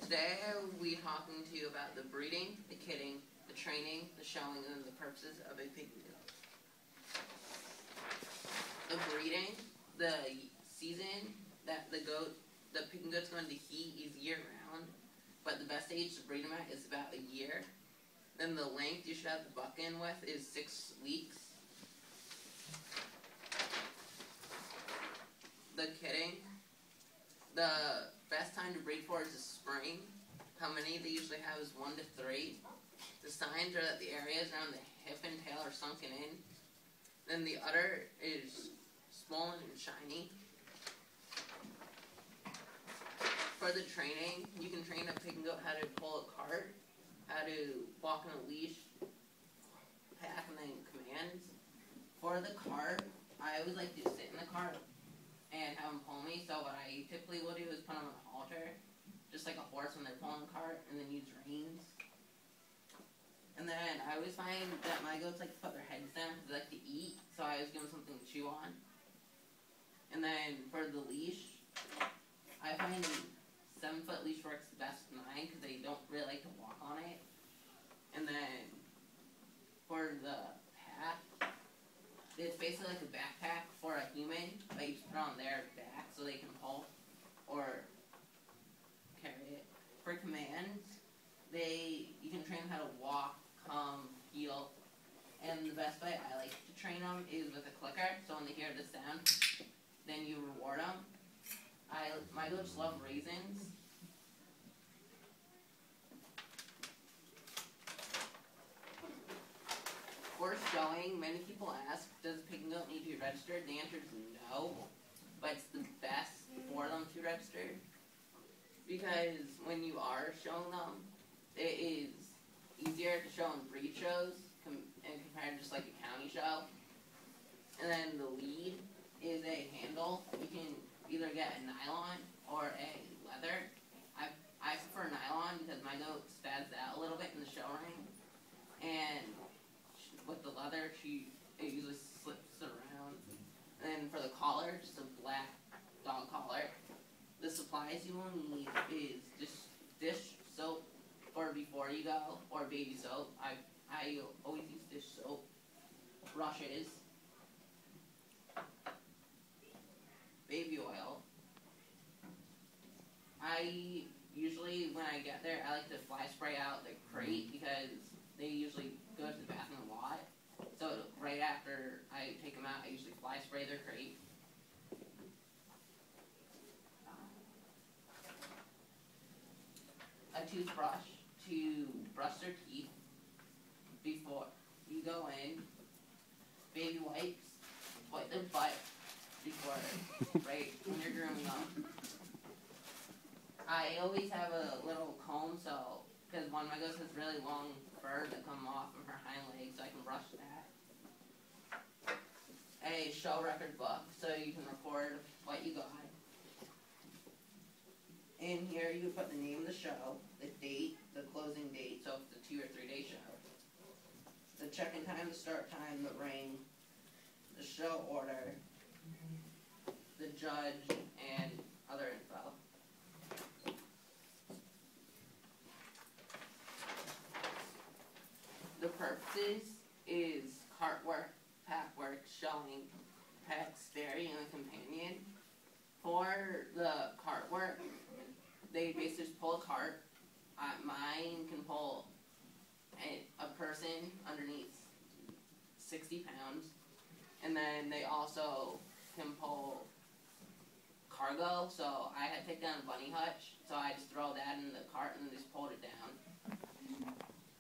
Today we'll be talking to you about the breeding, the kidding, the training, the showing, and the purposes of a pig goat. The breeding, the season that the pig and goat's going to heat is year round, but the best age to breed them at is about a year. Then the length you should have the buck in with is 6 weeks. The kidding, the best time to breed for is the spring. How many they usually have is 1 to 3. The signs are that the areas around the hip and tail are sunken in. Then the udder is swollen and shiny. For the training, you can train a pig and goat how to pull a cart, how to walk on a leash, pack, and then commands. For the cart, I always like to sit in the cart and have them pull me. So what I typically will do is put them on a halter, just like a horse when they're pulling the cart, and then use reins. And then I always find that my goats like to put their heads down because they like to eat, so I always give them something to chew on. And then for the leash, I find 7-foot leash works best with mine because they don't really like to walk on it. And then for the pack, it's basically like a backpack for a human, but you just put it on their back so they can pull or carry it. For commands, you can train them how to walk, come, heel, and the best way I like to train them is with a clicker. So when they hear the sound, then you reward them. My goats love raisins. For showing, many people ask, does a pig and goat need to be registered? The answer is no, but it's the best for them to be registered. Because when you are showing them, it is easier to show in breed shows and compared to just like a county show. And then the lead is a handle. You can either get a nylon or a leather. I prefer nylon because my goat spazzed out a little bit in the show ring. And with the leather, it usually slips around. And then for the collar, just a black dog collar. The supplies you will need is just dish soap for before you go, or baby soap. I always use dish soap. Brushes. Baby oil. Usually when I get there, I like to fly spray out the crate because they usually go to the bathroom a lot. So right after I take them out, I usually fly spray their crate. A toothbrush to brush their teeth before you go in. Baby wipes, wipe their butt before, right, when you're grooming them. I always have a little comb, because one of my goats has really long fur that come off of her hind legs, so I can brush that. A show record book, so you can record what you got. In here, you can put the name of the show, the date, the closing date, so if it's a 2 or 3 day show. The check-in time, the start time, the ring, the show order, the judge, and other info. The purposes is cart work, pack work, showing, pets, dairy, and a companion. For the cart work, they basically just pull a cart. Mine can pull a person underneath 60 pounds. And then they also can pull cargo. So I had to take down a bunny hutch. So I just throw that in the cart and then just pulled it down.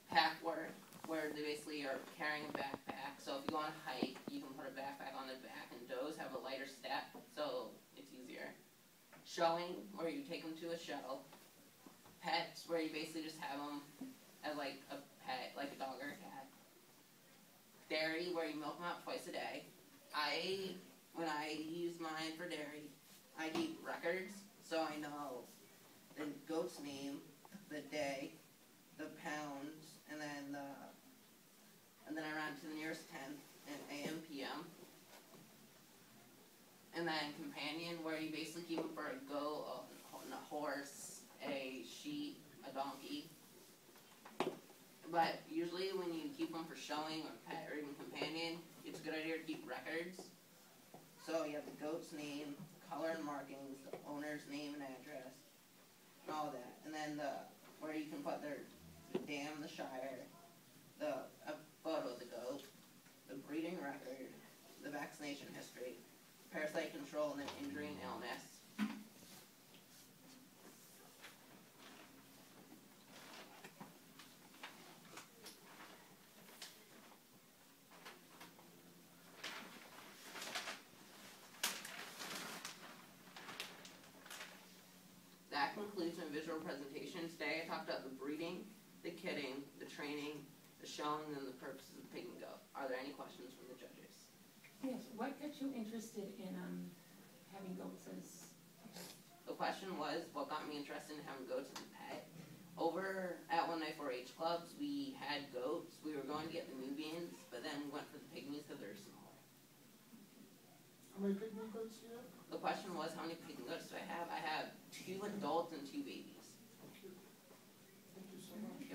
Pack work, where they basically are carrying a backpack. So if you go on a hike, you can put a backpack on their back, and those have a lighter step, so it's easier. Showing, where you take them to a show. Pets, where you basically just have them as like a pet, like a dog or a cat. Dairy, where you milk them out twice a day. When I use mine for dairy, I keep records, so I know the goat's name, the day, the pounds, and then I round to the nearest tenth in AM, PM. And then companion, where you basically keep them for a goat, a horse, a sheep, But usually when you keep them for showing or pet or even companion, it's a good idea to keep records. So you have the goat's name, color and markings, the owner's name and address, and all that. And then where you can put the dam, the shire, a photo of the goat, the breeding record, the vaccination history, parasite control, and then injury and illness. That concludes my visual presentation. Today I talked about the breeding, the kidding, the training, the showing, and the purposes of pig and goat. Are there any questions from the judges? Yes, what got you interested in having goats as a pet? The question was, what got me interested in having goats as a pet? Over at one of my 4-H clubs, we had goats. We were going to get the Nubians, but then we went for the pygmies because they're smaller. How many pygmy goats do you have? The question was, how many pig and goats do I have? I have 2 adults and 2 babies. Thank you. Thank you so much.